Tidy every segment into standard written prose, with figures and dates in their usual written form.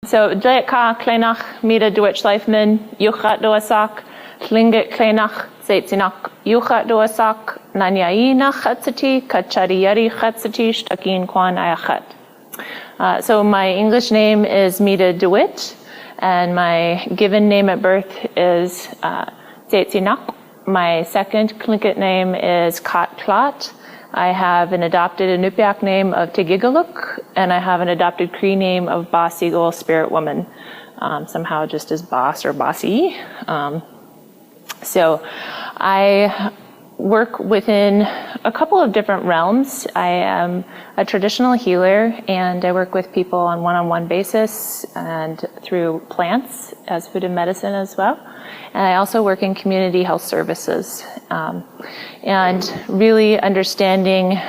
So, Tlingit ka kleinach Meda DeWitt Schleifman, Yuchat doasak, Tlingit kleinach Zeitzinak Yuchat doasak, Nanyayina chatzati, Kachadiyari chatzati, Shtakin kwan ayachat. So my English name is Meda DeWitt, and my given name at birth is Zeitzinak. My second Tlingit name is Kat Klat. I have an adopted Inupiaq name of Tigigaluk, and I have an adopted Cree name of Boss Eagle, Spirit Woman, somehow just as Boss or Bossy. So I work within a couple of different realms. I am a traditional healer, and I work with people on one-on-one basis and through plants as food and medicine as well. And I also work in community health services, and really understanding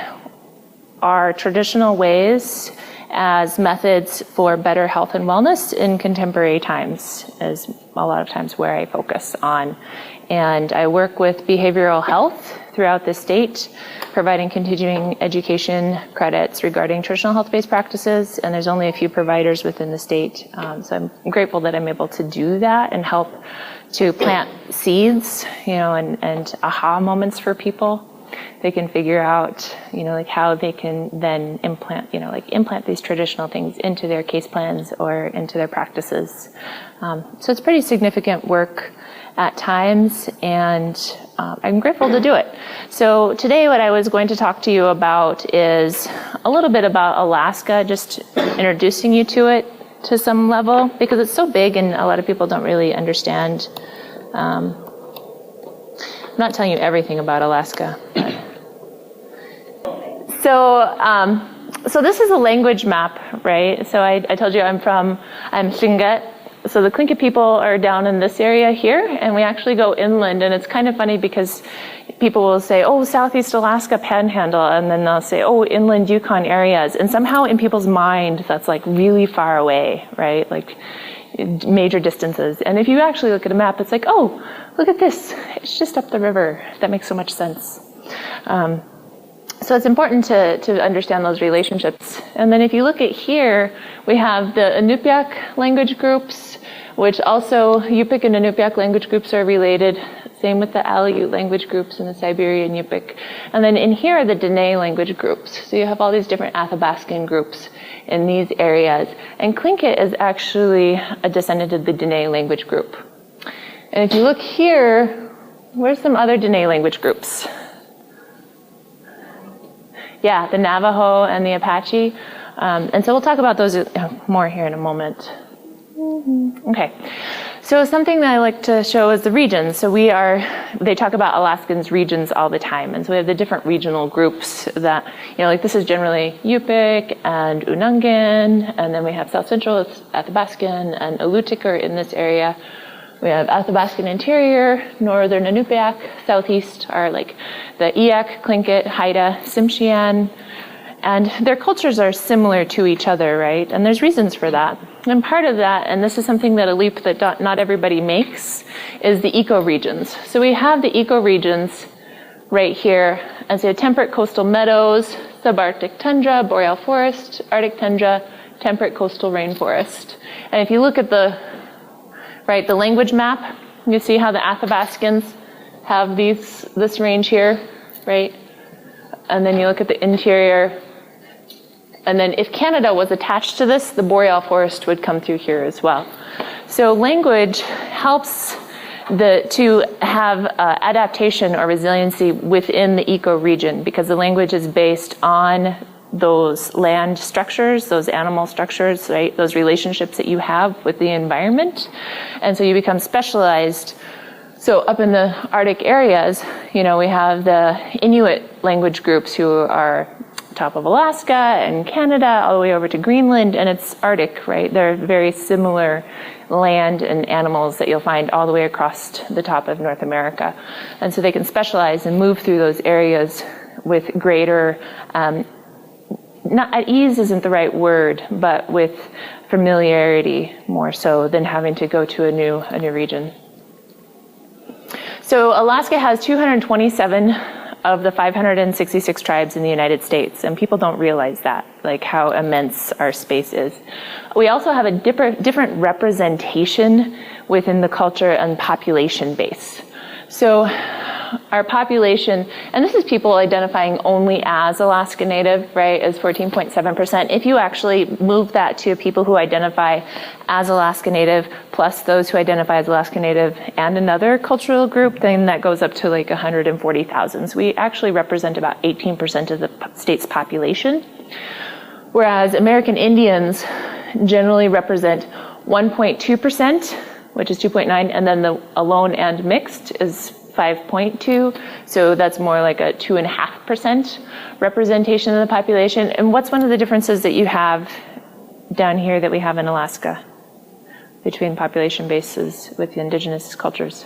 our traditional ways as methods for better health and wellness in contemporary times is a lot of times where I focus on. And I work with behavioral health throughout the state, providing continuing education credits regarding traditional health-based practices, and there's only a few providers within the state. So I'm grateful that I'm able to do that and help to plant seeds, and aha moments for people. They can figure out, how they can then implant these traditional things into their case plans or into their practices. So it's pretty significant work at times, and I'm grateful to do it. So today what I was going to talk to you about is a little bit about Alaska, just introducing you to it to some level, because it's so big and a lot of people don't really understand. I'm not telling you everything about Alaska. So this is a language map, right? So I told you I'm Tlingit. So the Tlingit people are down in this area here, and we actually go inland, and it's kind of funny because people will say, oh, Southeast Alaska Panhandle, and then they'll say, oh, inland Yukon areas, and somehow in people's mind that's like really far away, right? Like major distances. And if you actually look at a map, it's like, oh, look at this, it's just up the river. That makes so much sense. So it's important to understand those relationships. And then if you look at here, we have the Inupiaq language groups, which also Yupik and Inupiaq language groups are related. Same with the Aleut language groups and the Siberian Yupik. And then in here are the Dene language groups. So you have all these different Athabascan groups in these areas. And Tlingit is actually a descendant of the Dene language group. And if you look here, where's some other Dene language groups? Yeah, the Navajo and the Apache. And so we'll talk about those more here in a moment. Okay, so something that I like to show is the regions. So they talk about Alaskans regions all the time. And so we have the different regional groups that, like this is generally Yupik and Unangan, and then we have South Central, Athabascan, and Alutiiq are in this area. We have Athabascan Interior, Northern Inupiaq, Southeast are like the Eyak, Tlingit, Haida, Tsimshian, and their cultures are similar to each other, right? And there's reasons for that. And part of that, and this is something that a leap that not everybody makes, is the ecoregions. So we have the ecoregions right here, and so temperate coastal meadows, subarctic tundra, boreal forest, arctic tundra, temperate coastal rainforest. And if you look at the language map, you see how the Athabascans have this range here, right? And then you look at the interior, and then if Canada was attached to this, the boreal forest would come through here as well. So language helps to have adaptation or resiliency within the ecoregion, because the language is based on those land structures, those animal structures, right? Those relationships that you have with the environment. And so you become specialized. So up in the Arctic areas, we have the Inuit language groups who are top of Alaska and Canada, all the way over to Greenland, and it's Arctic, right? They're very similar land and animals that you'll find all the way across the top of North America. And so they can specialize and move through those areas with greater not at ease isn't the right word, but with familiarity more so than having to go to a new region. So Alaska has 227 of the 566 tribes in the United States, and people don't realize that, like how immense our space is. We also have a different representation within the culture and population base. So our population, and this is people identifying only as Alaska Native, right, is 14.7%. If you actually move that to people who identify as Alaska Native, plus those who identify as Alaska Native and another cultural group, then that goes up to like 140,000. So we actually represent about 18% of the state's population, whereas American Indians generally represent 1.2%, which is 2.9, and then the alone and mixed is 5.2, so that's more like a 2.5% representation of the population. And what's one of the differences that you have down here that we have in Alaska between population bases with the indigenous cultures?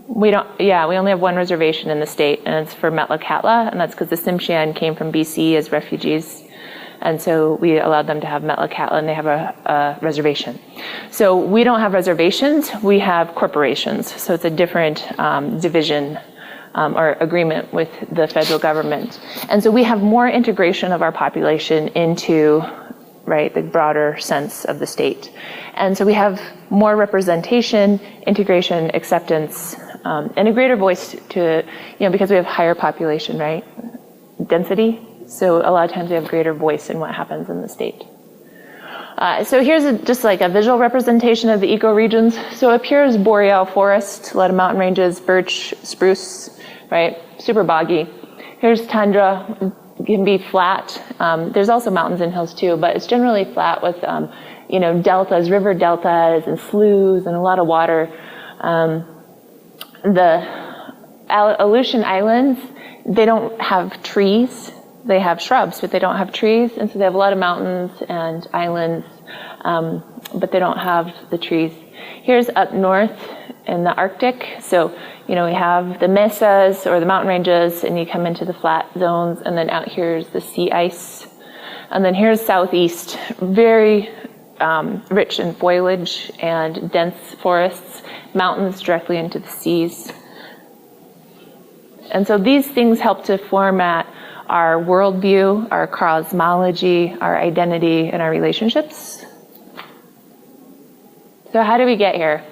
We only have one reservation in the state, and it's for Metlakatla, and that's because the Tsimshian came from BC as refugees. And so we allowed them to have Metlakatla, and they have a reservation. So we don't have reservations, we have corporations. So it's a different division or agreement with the federal government. And so we have more integration of our population into, right, the broader sense of the state. And so we have more representation, integration, acceptance, and a greater voice to, because we have higher population, right, density. So a lot of times we have greater voice in what happens in the state. So here's just like a visual representation of the ecoregions. So up here is boreal forest, a lot of mountain ranges, birch, spruce, right? Super boggy. Here's tundra, it can be flat. There's also mountains and hills too, but it's generally flat with, deltas, river deltas and sloughs and a lot of water. The Aleutian Islands, they don't have trees. They have shrubs, but they don't have trees, and so they have a lot of mountains and islands, but they don't have the trees. Here's up north in the Arctic, so we have the mesas or the mountain ranges, and you come into the flat zones, and then out here's the sea ice. And then here's southeast, very rich in foliage and dense forests, mountains directly into the seas. And so these things help to format our worldview, our cosmology, our identity, and our relationships. So how do we get here?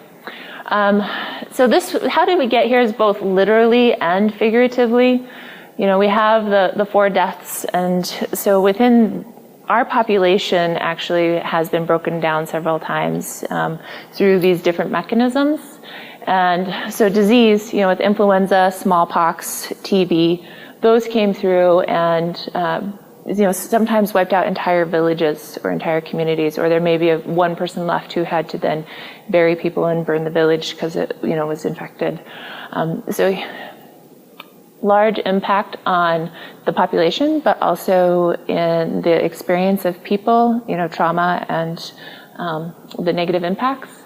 How did we get here is both literally and figuratively. We have the 4 deaths, and so within our population actually has been broken down several times through these different mechanisms. And so disease, with influenza, smallpox, TB, those came through and, sometimes wiped out entire villages or entire communities, or there may be one person left who had to then bury people and burn the village because it, was infected. So large impact on the population, but also in the experience of people, trauma and the negative impacts.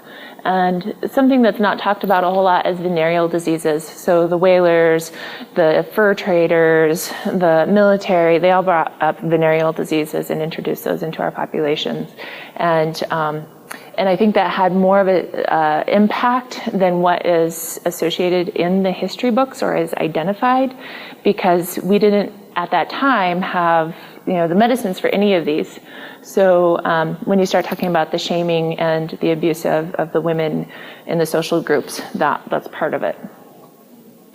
And something that's not talked about a whole lot is venereal diseases. So the whalers, the fur traders, the military, they all brought up venereal diseases and introduced those into our populations. And I think that had more of an impact than what is associated in the history books or is identified, because we didn't at that time have the medicines for any of these. So when you start talking about the shaming and the abuse of the women in the social groups, that's part of it.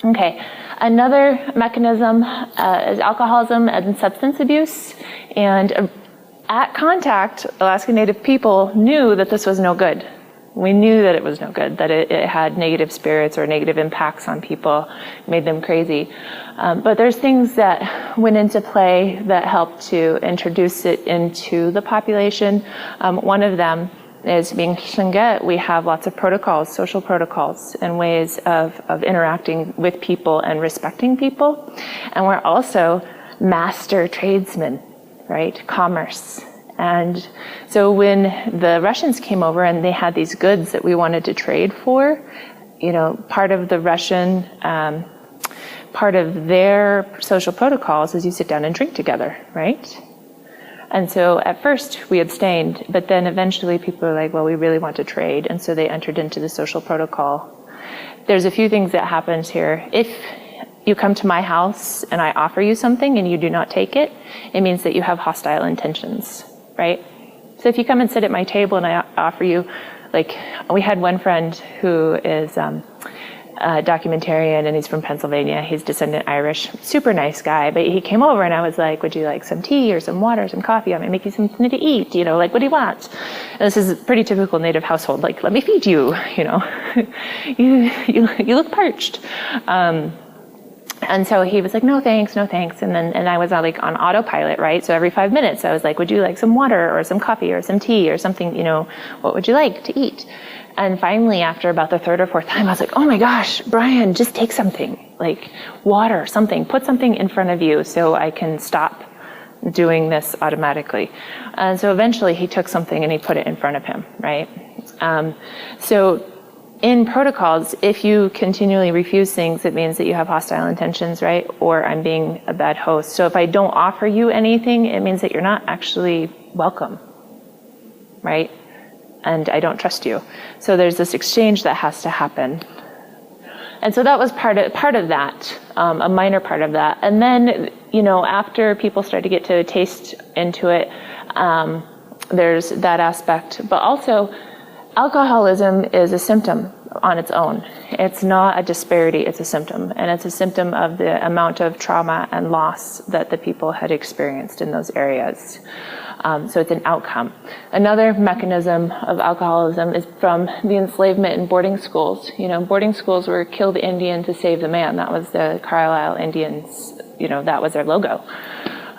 Okay, another mechanism is alcoholism and substance abuse. And at contact, Alaska Native people knew that this was no good. We knew that it was no good, that it had negative spirits or negative impacts on people, made them crazy. But there's things that went into play that helped to introduce it into the population. One of them is being Tlingit. We have lots of protocols, social protocols, and ways of interacting with people and respecting people. And we're also master tradesmen, right? Commerce. And so when the Russians came over and they had these goods that we wanted to trade for, part of the Russian, part of their social protocols is you sit down and drink together, right? And so at first we abstained, but then eventually people were like, well, we really want to trade. And so they entered into the social protocol. there's a few things that happens here. If you come to my house and I offer you something and you do not take it, it means that you have hostile intentions, right? So if you come and sit at my table and I offer you, like, we had one friend who is a documentarian, and he's from Pennsylvania. He's descendant Irish, super nice guy. But he came over and I was like, would you like some tea or some water, some coffee? I might make you something to eat, like, what do you want? And this is a pretty typical Native household, like, let me feed you, you look parched. And so he was like, no thanks. And I was like on autopilot, right? So every 5 minutes I was like, would you like some water or some coffee or some tea or something, what would you like to eat? And finally, after about the third or fourth time, I was like, oh my gosh, Brian, just take something, like water, something, put something in front of you so I can stop doing this automatically. And so eventually he took something and he put it in front of him, right? So in protocols, if you continually refuse things, it means that you have hostile intentions, right? Or I'm being a bad host. So if I don't offer you anything, it means that you're not actually welcome, right? And I don't trust you. So there's this exchange that has to happen. And so that was part of that, a minor part of that. And then, after people start to get to taste into it, there's that aspect. But also, alcoholism is a symptom on its own. It's not a disparity, it's a symptom. And it's a symptom of the amount of trauma and loss that the people had experienced in those areas. So it's an outcome. Another mechanism of alcoholism is from the enslavement in boarding schools. Boarding schools were kill the Indian to save the man. That was the Carlisle Indians, that was their logo.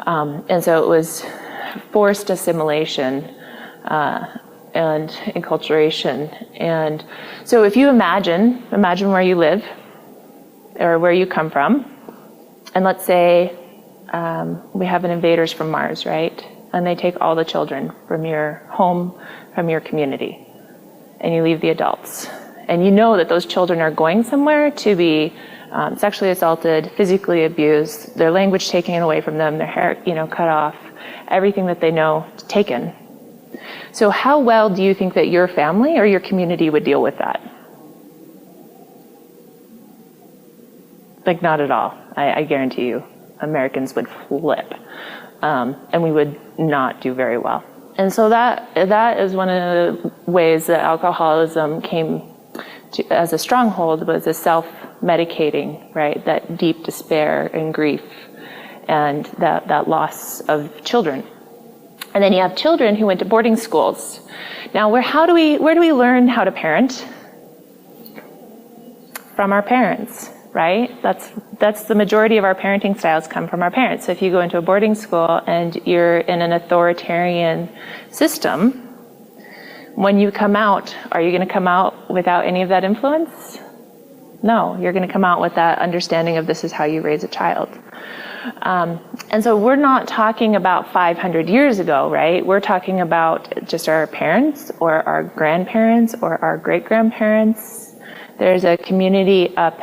And so it was forced assimilation, and enculturation. And so if you imagine where you live or where you come from, and let's say we have an invaders from Mars, right? And they take all the children from your home, from your community, and you leave the adults. And you know that those children are going somewhere to be sexually assaulted, physically abused, their language taken away from them, their hair, cut off, everything that they know taken. So how well do you think that your family or your community would deal with that? Like, not at all. I guarantee you, Americans would flip. And we would not do very well. And so that is one of the ways that alcoholism came to, as a stronghold, was a self-medicating, right? That deep despair and grief and that loss of children. And then you have children who went to boarding schools. Now, where do we learn how to parent? From our parents, right? That's the majority of our parenting styles come from our parents. So if you go into a boarding school and you're in an authoritarian system, when you come out, are you going to come out without any of that influence? No, you're going to come out with that understanding of this is how you raise a child. And so we're not talking about 500 years ago, right? We're talking about just our parents or our grandparents or our great-grandparents. There's a community up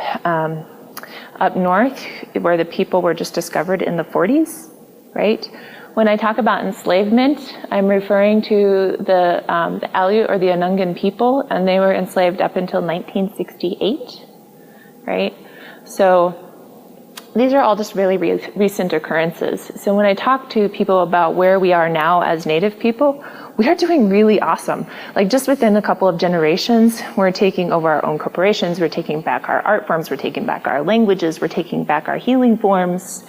north where the people were just discovered in the 40s, right? When I talk about enslavement, I'm referring to the Aleut or the Anungan people, and they were enslaved up until 1968, right? So these are all just really recent occurrences. So when I talk to people about where we are now as Native people, we are doing really awesome. Like, just within a couple of generations, we're taking over our own corporations, we're taking back our art forms, we're taking back our languages, we're taking back our healing forms,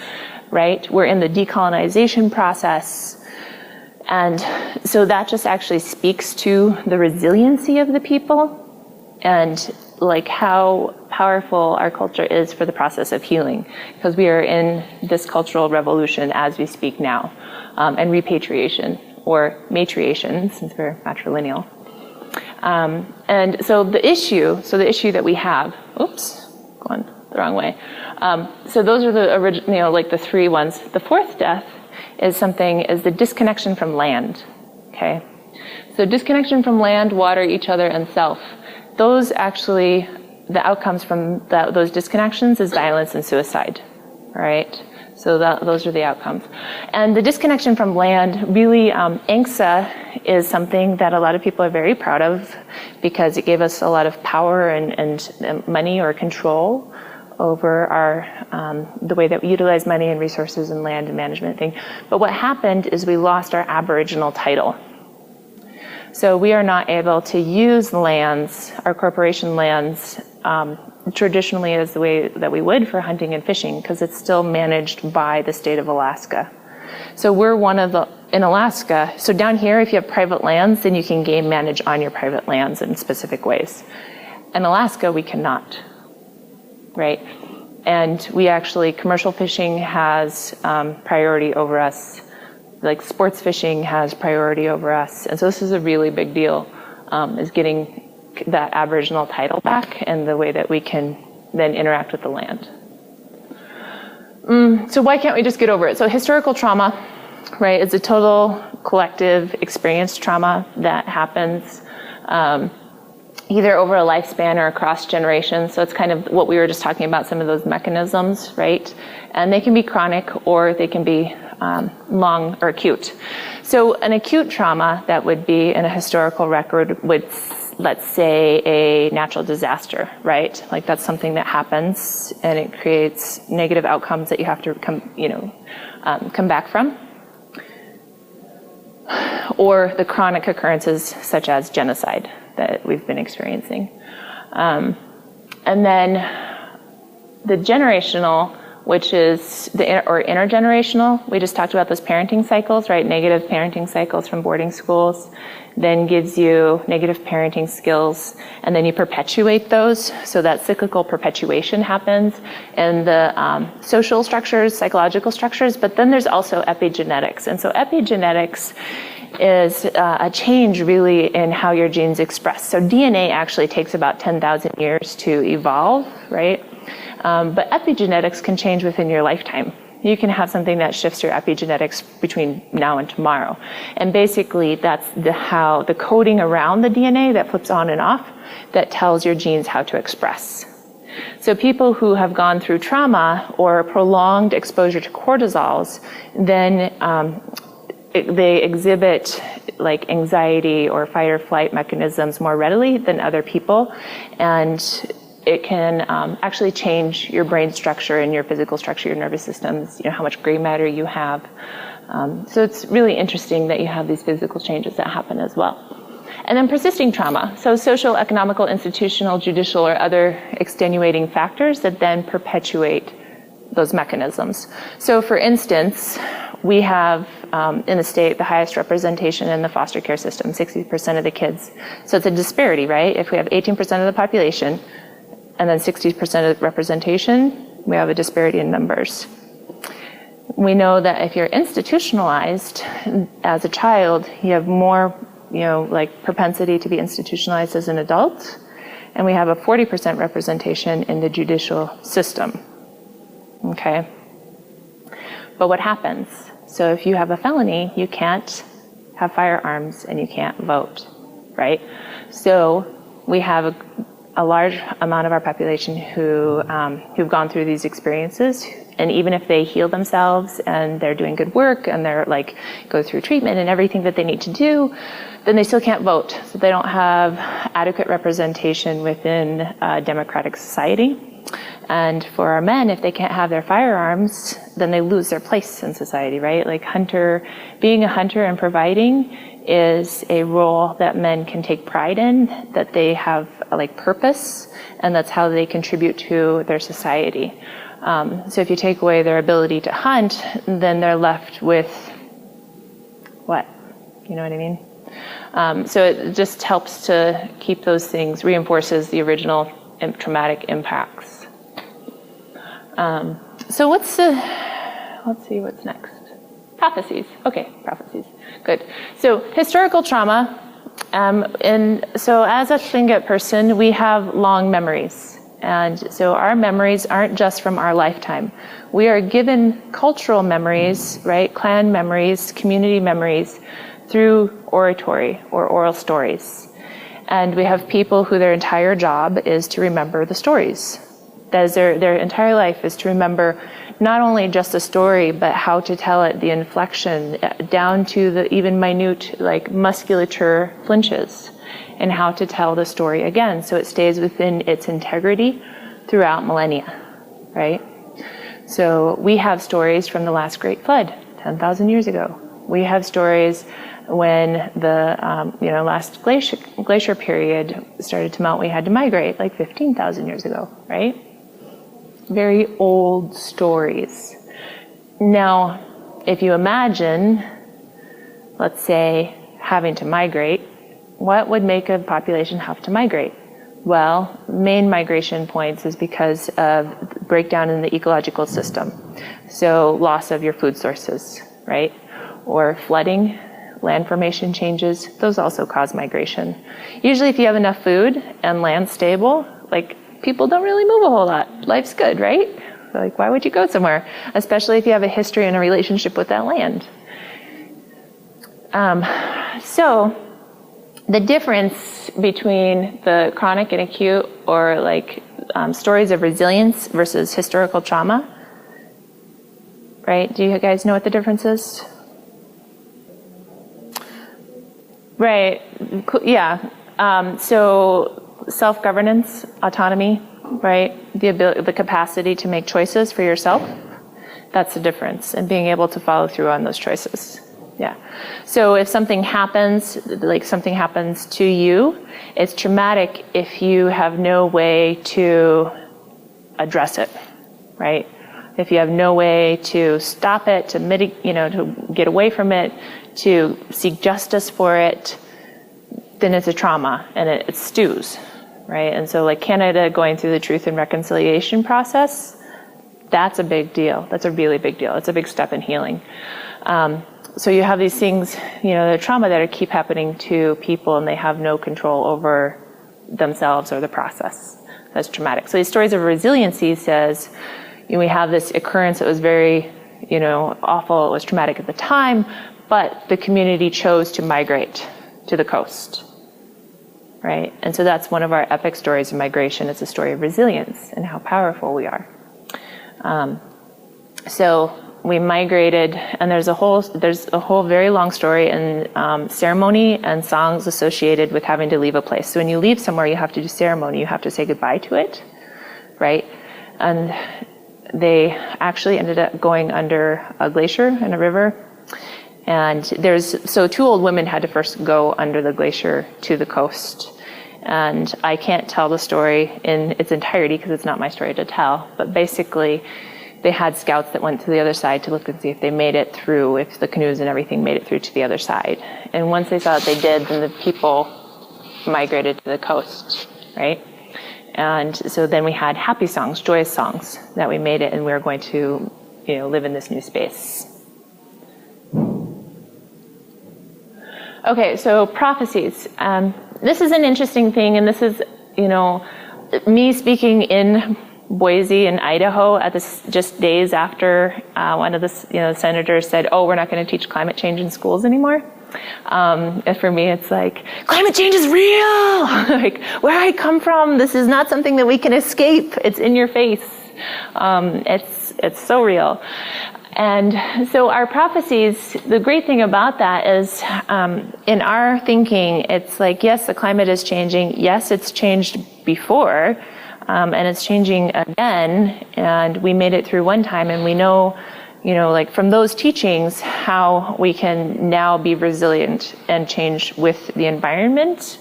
right? We're in the decolonization process. And so that just actually speaks to the resiliency of the people and like how powerful our culture is for the process of healing, because we are in this cultural revolution as we speak now, and repatriation or matriation, since we're matrilineal. And so the issue that we have, going the wrong way. So those are the original, like the three ones. The fourth death is the disconnection from land. Okay, so disconnection from land, water, each other, and self. Those actually, the outcomes from those disconnections is violence and suicide, right? So those are the outcomes. And the disconnection from land, really, ANCSA is something that a lot of people are very proud of because it gave us a lot of power and money or control over the way that we utilize money and resources and land and management thing. But what happened is we lost our Aboriginal title. So we are not able to use lands, our corporation lands, traditionally as the way that we would for hunting and fishing, because it's still managed by the state of Alaska. So we're in Alaska, so down here, if you have private lands, then you can game manage on your private lands in specific ways. In Alaska, we cannot, right? And we actually, commercial fishing has priority over us, like sports fishing has priority over us. And so this is a really big deal, is getting that Aboriginal title back and the way that we can then interact with the land. So why can't we just get over it? So historical trauma, right, is a total collective experienced trauma that happens either over a lifespan or across generations. So it's kind of what we were just talking about, some of those mechanisms, right? And they can be chronic or they can be long or acute. So an acute trauma that would be in a historical record would, let's say, a natural disaster, right? Like that's something that happens and it creates negative outcomes that you have to come back from. Or the chronic occurrences such as genocide that we've been experiencing. And then the generational, which is or intergenerational, we just talked about those parenting cycles, right? Negative parenting cycles from boarding schools, then gives you negative parenting skills, and then you perpetuate those. So that cyclical perpetuation happens in the social structures, psychological structures, but then there's also epigenetics. And so epigenetics is a change really in how your genes express. So DNA actually takes about 10,000 years to evolve, right? But epigenetics can change within your lifetime. You can have something that shifts your epigenetics between now and tomorrow. And basically that's how the coding around the DNA that flips on and off that tells your genes how to express. So people who have gone through trauma or prolonged exposure to cortisols, then they exhibit like anxiety or fight or flight mechanisms more readily than other people. And it can actually change your brain structure and your physical structure, your nervous systems, how much gray matter you have. So it's really interesting that you have these physical changes that happen as well. And then persisting trauma, so social, economical, institutional, judicial, or other extenuating factors that then perpetuate those mechanisms. So for instance, we have in the state the highest representation in the foster care system, 60% of the kids. So it's a disparity, right? If we have 18% of the population, and then 60% of representation, we have a disparity in numbers. We know that if you're institutionalized as a child, you have more, like propensity to be institutionalized as an adult, and we have a 40% representation in the judicial system, okay? But what happens? So if you have a felony, you can't have firearms and you can't vote, right? So we have a large amount of our population who've gone through these experiences, and even if they heal themselves and they're doing good work and they're like go through treatment and everything that they need to do, then they still can't vote. So they don't have adequate representation within a democratic society. And for our men, if they can't have their firearms, then they lose their place in society, right? Like being a hunter and providing is a role that men can take pride in, that they have like purpose, and that's how they contribute to their society. So if you take away their ability to hunt, then they're left with what? You know what I mean? So it just helps to keep those things, reinforces the original traumatic impacts. So let's see what's next. Prophecies. Okay, prophecies. Good. So historical trauma. And so as a Tlingit person, we have long memories. And so our memories aren't just from our lifetime. We are given cultural memories, right? Clan memories, community memories through oratory or oral stories. And we have people who their entire job is to remember the stories. That is their entire life is to remember not only just a story, but how to tell it, the inflection, down to the even minute, like musculature flinches, and how to tell the story again so it stays within its integrity throughout millennia, right? So we have stories from the last great flood, 10,000 years ago. We have stories when the last glacier period started to melt. We had to migrate like 15,000 years ago, right? Very old stories. Now, if you imagine, let's say, having to migrate, what would make a population have to migrate? Well, main migration points is because of breakdown in the ecological system. So loss of your food sources, right? Or flooding, land formation changes, those also cause migration. Usually if you have enough food and land stable, like people don't really move a whole lot. Life's good, right? Like why would you go somewhere? Especially if you have a history and a relationship with that land. So the difference between the chronic and acute, or like stories of resilience versus historical trauma, right? Do you guys know what the difference is? Right, yeah. So self-governance, autonomy, right? The capacity to make choices for yourself, that's the difference, and being able to follow through on those choices. Yeah. So if something happens, like something happens to you, it's traumatic if you have no way to address it, right? If you have no way to stop it, to mitigate, to get away from it, to seek justice for it, then it's a trauma and it stews, right? And so like Canada going through the truth and reconciliation process, that's a big deal. That's a really big deal. It's a big step in healing. So you have these things, the trauma that keep happening to people and they have no control over themselves or the process. That's traumatic. So these stories of resiliency says, we have this occurrence that was very, awful. It was traumatic at the time, but the community chose to migrate to the coast, right? And so that's one of our epic stories of migration. It's a story of resilience and how powerful we are. So we migrated, and there's a whole very long story and ceremony and songs associated with having to leave a place. So when you leave somewhere, you have to do ceremony. You have to say goodbye to it, right? And they actually ended up going under a glacier and a river. And so two old women had to first go under the glacier to the coast. And I can't tell the story in its entirety because it's not my story to tell, but basically they had scouts that went to the other side to look and see if they made it through, if the canoes and everything made it through to the other side. And once they saw that they did, then the people migrated to the coast, right? And so then we had happy songs, joyous songs, that we made it and we were going to, live in this new space. Okay, so prophecies. This is an interesting thing, and this is, me speaking in Boise in Idaho at this just days after one of the senators said, "Oh, we're not going to teach climate change in schools anymore." And for me, it's like, climate change is real. Like where I come from, this is not something that we can escape. It's in your face. It's so real. And so our prophecies, the great thing about that is in our thinking, it's like, yes, the climate is changing. Yes, it's changed before, and it's changing again. And we made it through one time, and we know, like from those teachings, how we can now be resilient and change with the environment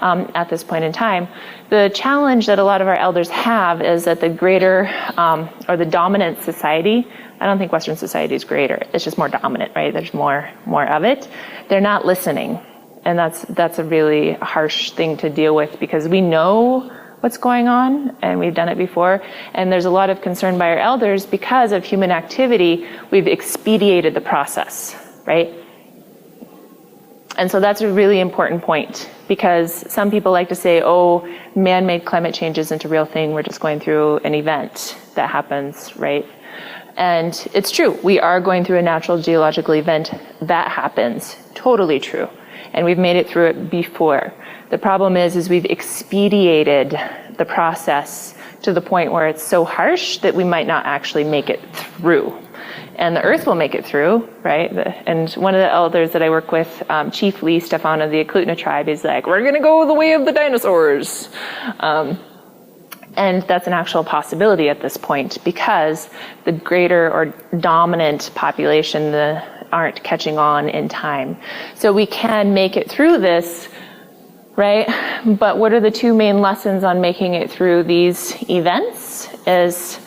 at this point in time. The challenge that a lot of our elders have is that the greater or the dominant society, I don't think Western society is greater. It's just more dominant, right? There's more of it. They're not listening. And that's a really harsh thing to deal with because we know what's going on and we've done it before. And there's a lot of concern by our elders because of human activity. We've expedited the process, right? And so that's a really important point because some people like to say, oh, man-made climate change isn't a real thing. We're just going through an event that happens, right? And it's true. We are going through a natural geological event that happens. Totally true. And we've made it through it before. The problem is we've expedited the process to the point where it's so harsh that we might not actually make it through. And the earth will make it through, right? And one of the elders that I work with, Chief Lee Stefan of the Eklutna tribe, is like, we're going to go the way of the dinosaurs. And that's an actual possibility at this point because the greater or dominant population aren't catching on in time. So we can make it through this, right? But what are the two main lessons on making it through these events? Is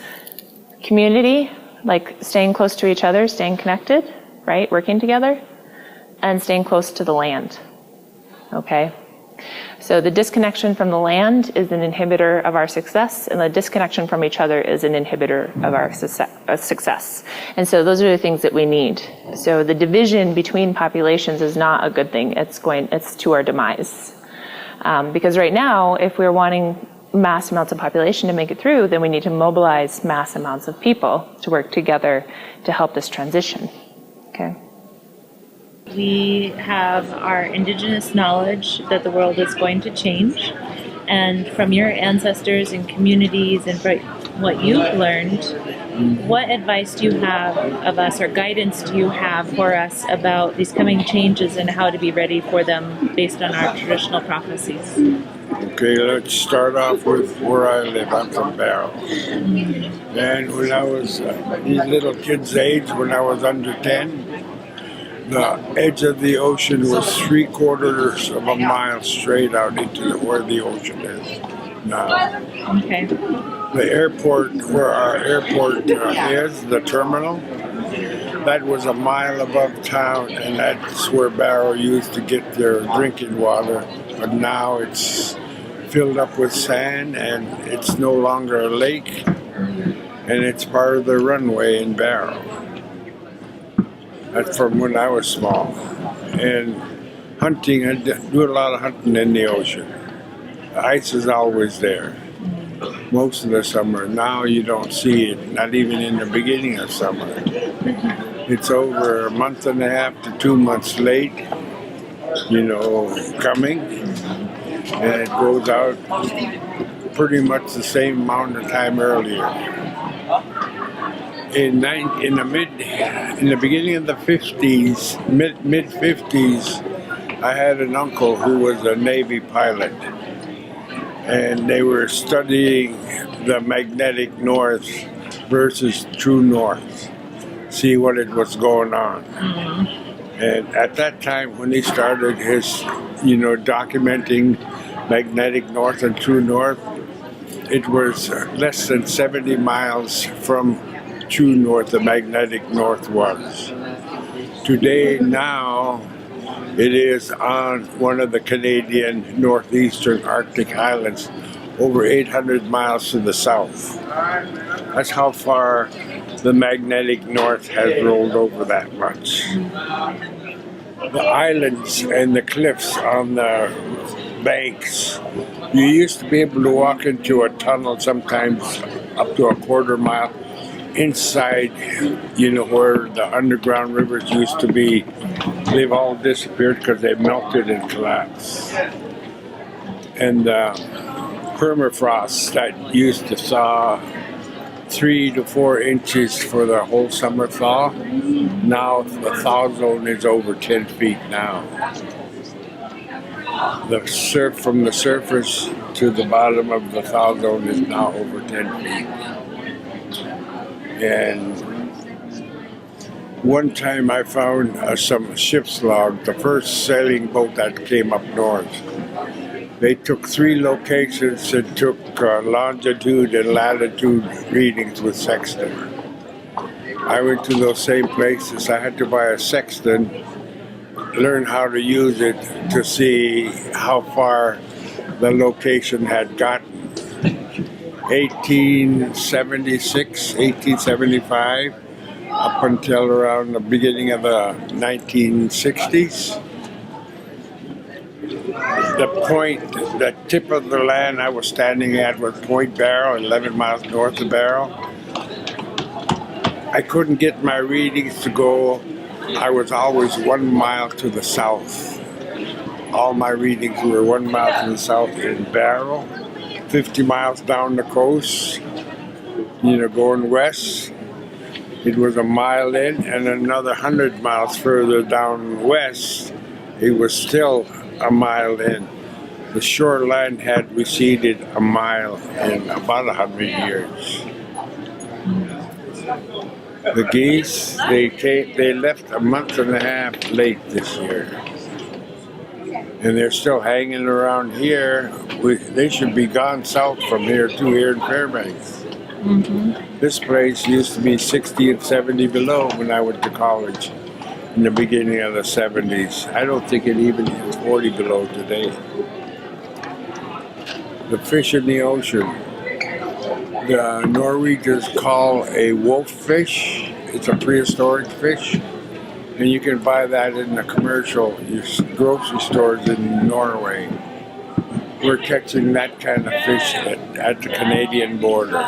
community, like staying close to each other, staying connected, right? Working together, and staying close to the land, okay? So the disconnection from the land is an inhibitor of our success, and the disconnection from each other is an inhibitor of our success. And so those are the things that we need. So the division between populations is not a good thing. It's to our demise. Because right now, if we're wanting mass amounts of population to make it through, then we need to mobilize mass amounts of people to work together to help this transition. Okay. We have our indigenous knowledge that the world is going to change, and from your ancestors and communities and what you've learned, what advice do you have of us or guidance do you have for us about these coming changes and how to be ready for them based on our traditional prophecies? Okay, let's start off with where I live. I'm from Barrow. And when I was these little kids' age, when I was under 10, the edge of the ocean was 3/4 of a mile straight out into where the ocean is now. Okay. The airport, where our airport is, the terminal, that was a mile above town, and that's where Barrow used to get their drinking water. But now it's filled up with sand, and it's no longer a lake, and it's part of the runway in Barrow. That's from when I was small. And hunting, I do a lot of hunting in the ocean. The ice is always there, most of the summer. Now you don't see it, not even in the beginning of summer. It's over a month and a half to 2 months late, coming. And it goes out pretty much the same amount of time earlier. In the beginning of the 50s, mid 50s, I had an uncle who was a Navy pilot, and they were studying the magnetic north versus true north, see what it was going on. And at that time, when he started his, documenting magnetic north and true north, it was less than 70 miles from true north, the magnetic north was. Today, now, it is on one of the Canadian northeastern Arctic islands, over 800 miles to the south. That's how far the magnetic north has rolled over that much. The islands and the cliffs on the banks, you used to be able to walk into a tunnel sometimes up to a quarter mile inside, where the underground rivers used to be. They've all disappeared because they melted and collapsed. And permafrost that used to thaw 3 to 4 inches for the whole summer thaw, now the thaw zone is over 10 feet now. The surf from the surface to the bottom of the thaw zone is now over 10 feet. And one time I found some ship's log, the first sailing boat that came up north. They took 3 locations and took longitude and latitude readings with sextant. I went to those same places. I had to buy a sextant, learn how to use it to see how far the location had gotten. 1876, 1875, up until around the beginning of the 1960s. The tip of the land I was standing at was Point Barrow, 11 miles north of Barrow. I couldn't get my readings to go. I was always 1 mile to the south. All my readings were 1 mile to the south in Barrow, 50 miles down the coast, going west. It was a mile in, and another 100 miles further down west, it was still a mile in. The shoreline had receded a mile in about 100 years. The geese, they left a month and a half late this year. And they're still hanging around here. They should be gone south from here to here in Fairbanks. This place used to be 60 and 70 below when I went to college in the beginning of the 70s. I don't think it even is 40 below today. The fish in the ocean, the Norwegians call a wolf fish. It's a prehistoric fish. And you can buy that in the commercial grocery stores in Norway. We're catching that kind of fish at the Canadian border.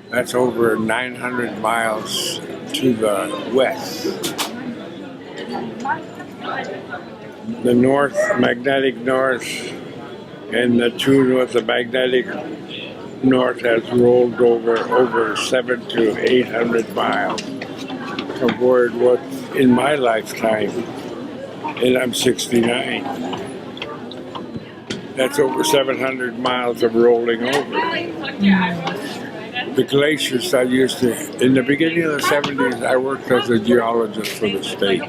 That's over 900 miles to the west. The north, magnetic north, and the true north, the magnetic north has rolled over 700 to 800 miles of where it was in my lifetime, and I'm 69. That's over 700 miles of rolling over. The glaciers I used to, in the beginning of the 70s, I worked as a geologist for the state.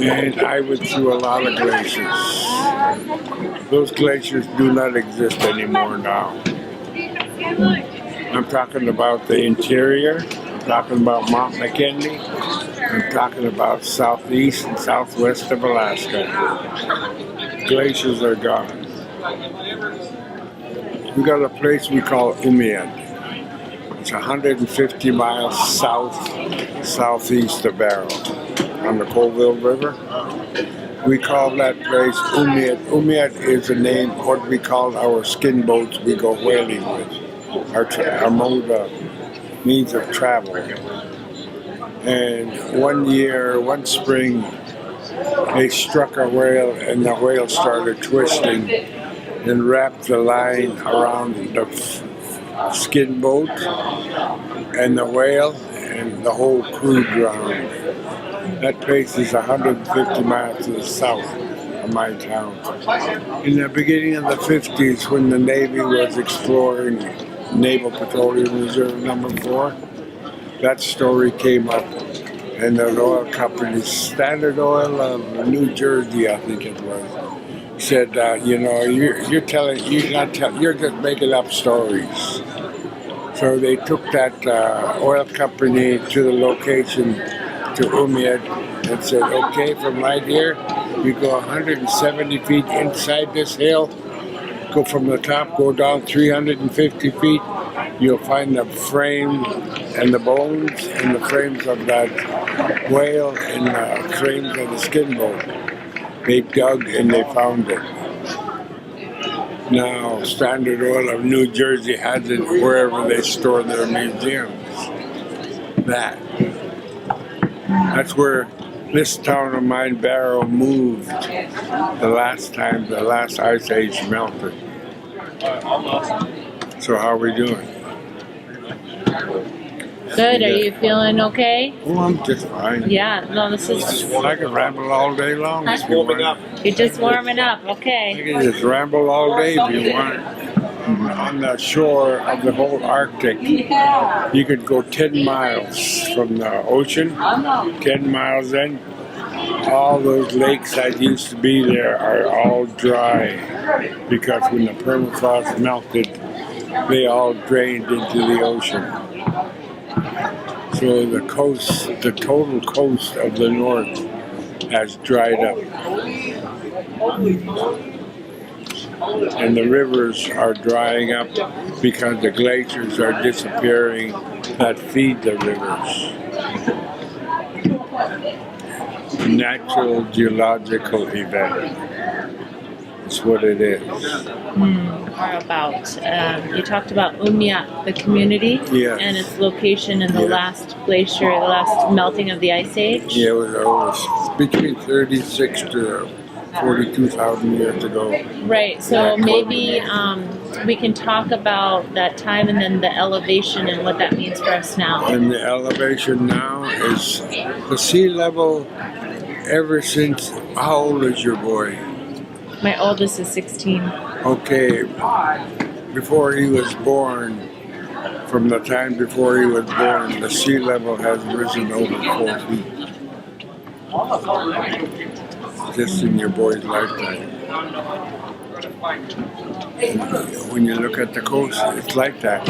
And I went through a lot of glaciers. Those glaciers do not exist anymore now. I'm talking about the interior, I'm talking about Mount McKinley, I'm talking about southeast and southwest of Alaska. Glaciers are gone. We got a place we call Umiad. It's 150 miles southeast of Barrow on the Colville River. We call that place Umiad. Umiad is the name what we call our skin boats we go whaling with, our mode of means of travel. And one spring, they struck a whale and the whale started twisting and wrapped the line around the skin boat and the whale, and the whole crew drowned. That place is 150 miles to the south of my town. In the beginning of the 50s, when the Navy was exploring Naval Petroleum Reserve Number 4, that story came up, and the oil company, Standard Oil of New Jersey, I think it was, said, you're just making up stories. So they took that oil company to the location to Umiad and said, okay, from right here, we go 170 feet inside this hill, go from the top, go down 350 feet, you'll find the frame and the bones and the frames of that whale and the frames of the skin boat. They dug and they found it. Now, Standard Oil of New Jersey has it wherever they store their museums. That's where this town of mine, Barrow, moved the last time the last ice age melted. So how are we doing? Good. Are you feeling okay? Oh, I'm just fine. Yeah. No, this is. I can ramble all day long if you want. You're just warming up. You Okay. can just ramble all day if you want. On the shore of the whole Arctic, you could go 10 miles from the ocean, 10 miles in. All those lakes that used to be there are all dry because when the permafrost melted, they all drained into the ocean. So the coast, the total coast of the north has dried up. And the rivers are drying up because the glaciers are disappearing that feed the rivers. Natural geological event. That's what it is. More about, you talked about Umiat, the community, Yes. and its location in the Yes. last glacier, the last melting of the ice age. Yeah, it was between 36 to 42,000 years ago. Right. So maybe we can talk about that time and then the elevation and what that means for us now. And the elevation now is the sea level ever since, how old is your boy? My oldest is 16. Okay, before he was born, from the time before he was born, the sea level has risen over 4 feet. Just in your boy's lifetime. When you look at the coast, it's like that.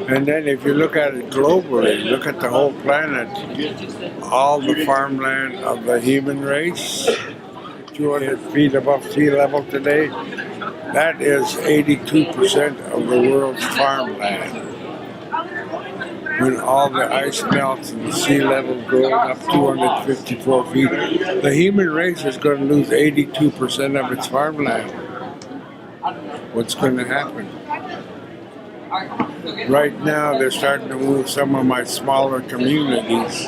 And then if you look at it globally, look at the whole planet, all the farmland of the human race, 200 feet above sea level today, that is 82% of the world's farmland. When all the ice melts and the sea level goes up 254 feet, the human race is going to lose 82% of its farmland. What's going to happen? Right now, they're starting to move some of my smaller communities,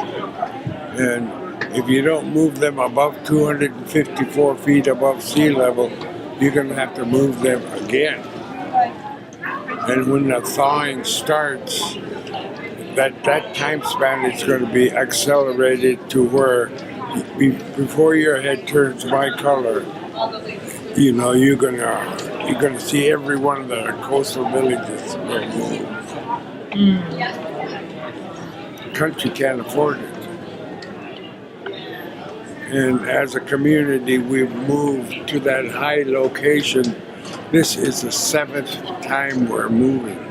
and if you don't move them above 254 feet above sea level, you're going to have to move them again. And when the thawing starts, that time span is going to be accelerated to where before your head turns my color, you know, you're gonna see every one of the coastal villages will move. The country can't afford it. And as a community, we've moved to that high location. This is the 7th time we're moving.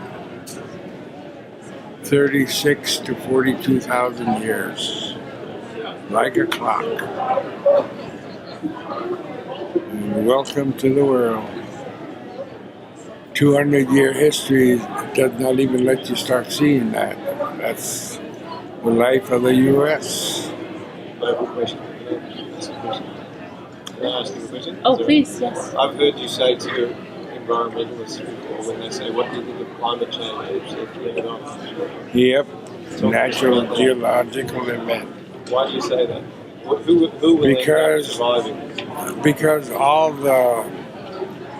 36 to 42,000 years, like a clock. And welcome to the world. 200-year history does not even let you start seeing that. That's the life of the U.S. I have a question. Can I ask you a question? Oh, please, yes. I've heard you say to environmentalists before when they say, what do you think of climate change? You've said, yeah, no. Yep, natural geological event. Why do you say that? Who will end up surviving? Because all the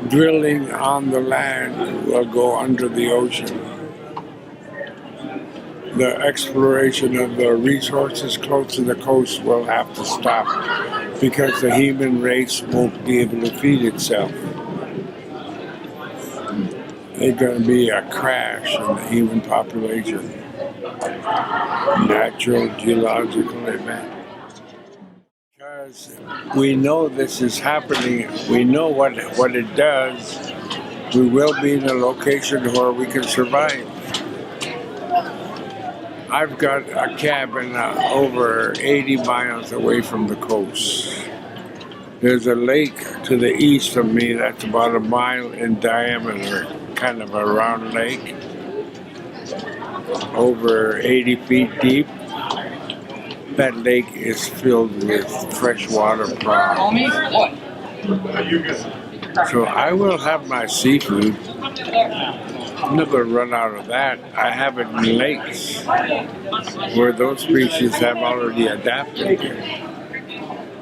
drilling on the land will go under the ocean. The exploration of the resources close to the coast will have to stop because the human race won't be able to feed itself. There's going to be a crash in the human population. Natural geological event. Because we know this is happening, we know what it does, we will be in a location where we can survive. I've got a cabin over 80 miles away from the coast. There's a lake to the east of me that's about a mile in diameter, kind of a round lake, over 80 feet deep. That lake is filled with freshwater prawns. So I will have my seafood. I'm not going to run out of that. I have it in lakes where those species have already adapted.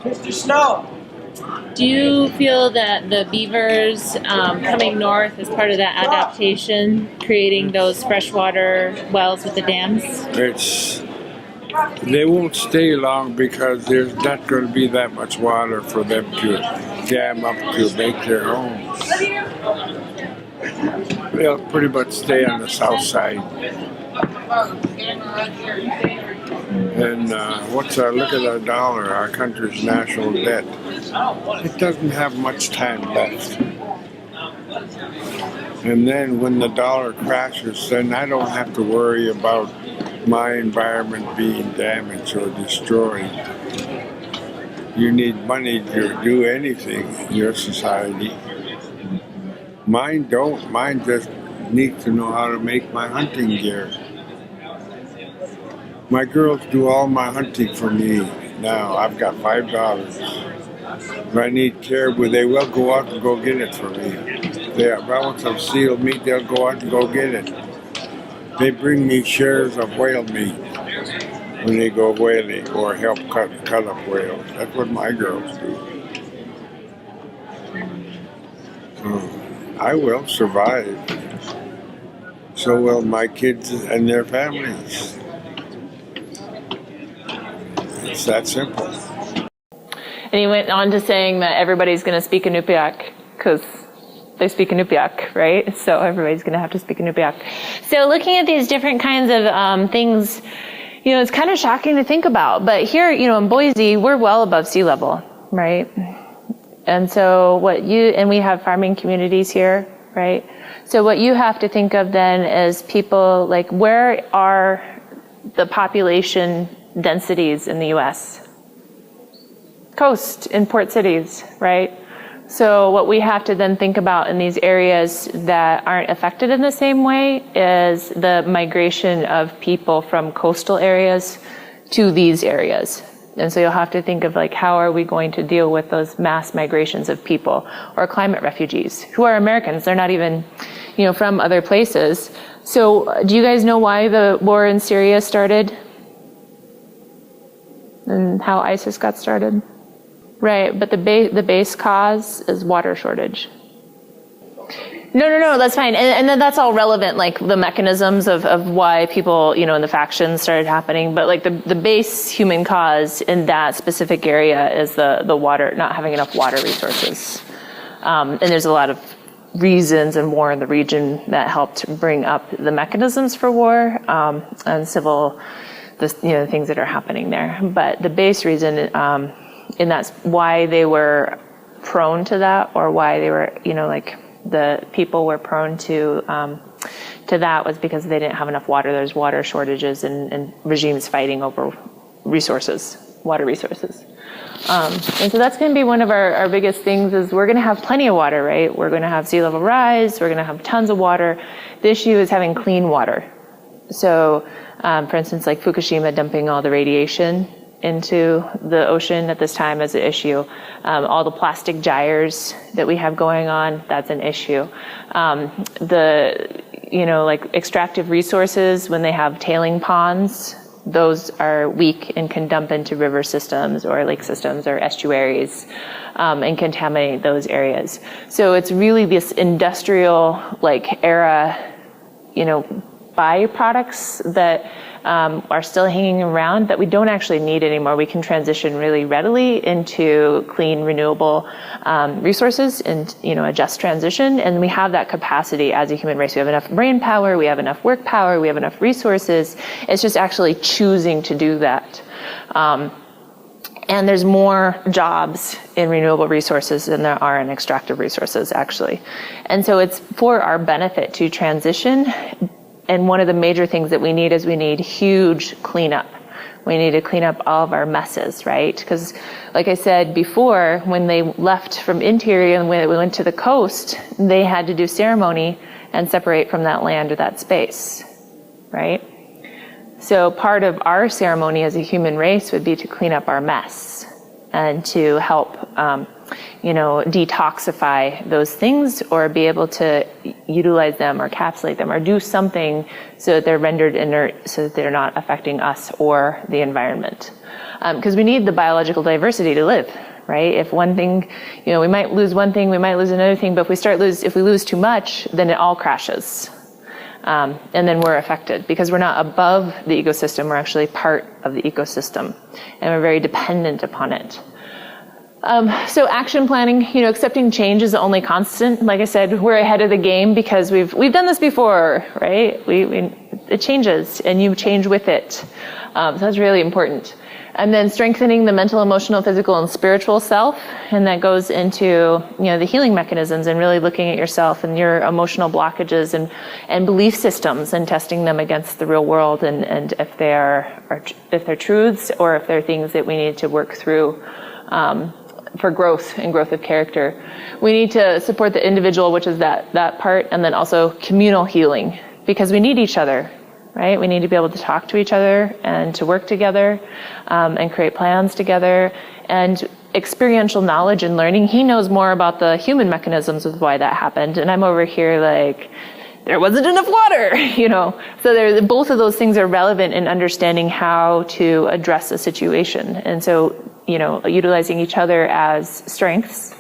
Mr. Snow. Do you feel that the beavers coming north is part of that adaptation, creating those freshwater wells with the dams? They won't stay long because there's not going to be that much water for them to dam up to make their homes. They'll pretty much stay on the south side. And look at our dollar, our country's national debt. It doesn't have much time left. And then when the dollar crashes, then I don't have to worry about my environment being damaged or destroyed. You need money to do anything in your society. Mine don't. Mine just need to know how to make my hunting gear. My girls do all my hunting for me now. I've got 5 daughters. If I need caribou, they will go out and go get it for me. If I want some seal meat, they'll go out and go get it. They bring me shares of whale meat when they go whaling or help cut up whales. That's what my girls do. I will survive. So will my kids and their families. It's that simple. And he went on to saying that everybody's going to speak Inupiaq because they speak Inupiaq, right? So everybody's going to have to speak Inupiaq. So looking at these different kinds of things, it's kind of shocking to think about. But here, in Boise, we're well above sea level, right? And so we have farming communities here, right? So what you have to think of then is people, like, where are the population densities in the U.S.? Coast in port cities, right? So what we have to then think about in these areas that aren't affected in the same way is the migration of people from coastal areas to these areas. And so you'll have to think of, like, how are we going to deal with those mass migrations of people, or climate refugees who are Americans. They're not even, from other places. So do you guys know why the war in Syria started? And how ISIS got started? Right, but the base cause is water shortage. No, that's fine. And then that's all relevant, like the mechanisms of why people, in the factions started happening. But like the base human cause in that specific area is the water, not having enough water resources. And there's a lot of reasons and war in the region that helped bring up the mechanisms for war and civil, the things that are happening there. But the base reason, and that's why they were prone to that, or why they were, the people were prone to that, was because they didn't have enough water. There's water shortages and regimes fighting over resources, water resources. And so that's going to be one of our biggest things, is we're going to have plenty of water, right? We're going to have sea level rise. We're going to have tons of water. The issue is having clean water. So, for instance, like Fukushima dumping all the radiation into the ocean at this time is an issue. All the plastic gyres that we have going on, that's an issue. Like extractive resources, when they have tailing ponds, those are weak and can dump into river systems or lake systems or estuaries and contaminate those areas. So it's really this industrial era, byproducts that are still hanging around that we don't actually need anymore. We can transition really readily into clean, renewable resources and, a just transition. And we have that capacity as a human race. We have enough brain power, we have enough work power, we have enough resources. It's just actually choosing to do that. And there's more jobs in renewable resources than there are in extractive resources, actually. And so it's for our benefit to transition. And one of the major things that we need is we need huge cleanup. We need to clean up all of our messes, right? Because like I said before, when they left from interior and when we went to the coast, they had to do ceremony and separate from that land or that space, right? So part of our ceremony as a human race would be to clean up our mess and to help detoxify those things, or be able to utilize them or encapsulate them or do something so that they're rendered inert, so that they're not affecting us or the environment. Because we need the biological diversity to live, right? If one thing, we might lose one thing, we might lose another thing, but if we lose too much, then it all crashes. And then we're affected because we're not above the ecosystem, we're actually part of the ecosystem, and we're very dependent upon it. So action planning, accepting change is the only constant. Like I said, we're ahead of the game because we've done this before, right? It changes and you change with it. So that's really important. And then strengthening the mental, emotional, physical, and spiritual self. And that goes into, the healing mechanisms and really looking at yourself and your emotional blockages and belief systems and testing them against the real world, and if they're truths or if they're things that we need to work through for growth and growth of character. We need to support the individual, which is that part, and then also communal healing, because we need each other, right? We need to be able to talk to each other and to work together and create plans together. And experiential knowledge and learning, he knows more about the human mechanisms of why that happened. And I'm over here like, there wasn't enough water, So both of those things are relevant in understanding how to address a situation. And so, utilizing each other as strengths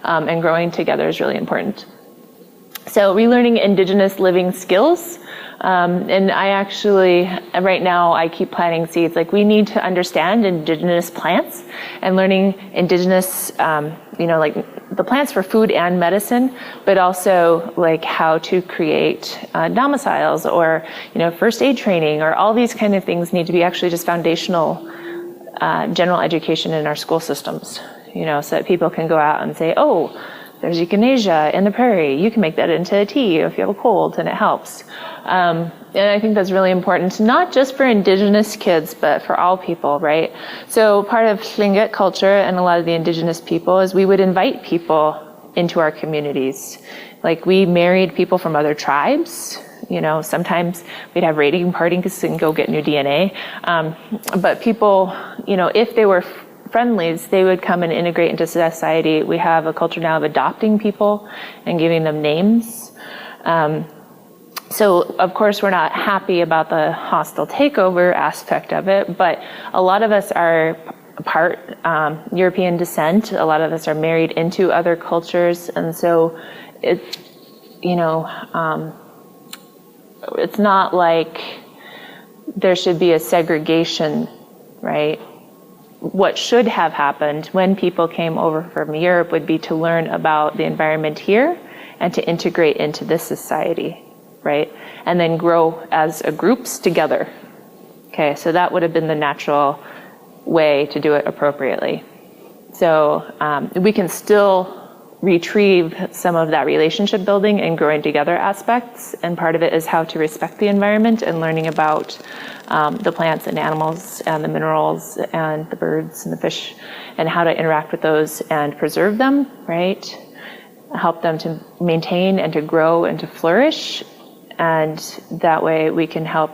and growing together is really important. So relearning indigenous living skills. And I actually, right now, I keep planting seeds. Like, we need to understand indigenous plants and learning indigenous, like the plants for food and medicine, but also like how to create domiciles or, first aid training, or all these kind of things need to be actually just foundational general education in our school systems, so that people can go out and say, oh, there's echinacea in the prairie. You can make that into a tea if you have a cold and it helps. And I think that's really important, not just for indigenous kids, but for all people, right? So part of Tlingit culture and a lot of the indigenous people is we would invite people into our communities. Like, we married people from other tribes. Sometimes we'd have raiding parties and go get new DNA. But people, if they were friendlies, they would come and integrate into society. We have a culture now of adopting people and giving them names. So of course we're not happy about the hostile takeover aspect of it, but a lot of us are part European descent. A lot of us are married into other cultures, and so it's not like there should be a segregation, right? What should have happened when people came over from Europe would be to learn about the environment here and to integrate into this society, right? And then grow as groups together. Okay, so that would have been the natural way to do it appropriately. So we can still retrieve some of that relationship building and growing together aspects, and part of it is how to respect the environment and learning about the plants and animals and the minerals and the birds and the fish and how to interact with those and preserve them, right? Help them to maintain and to grow and to flourish, and that way we can help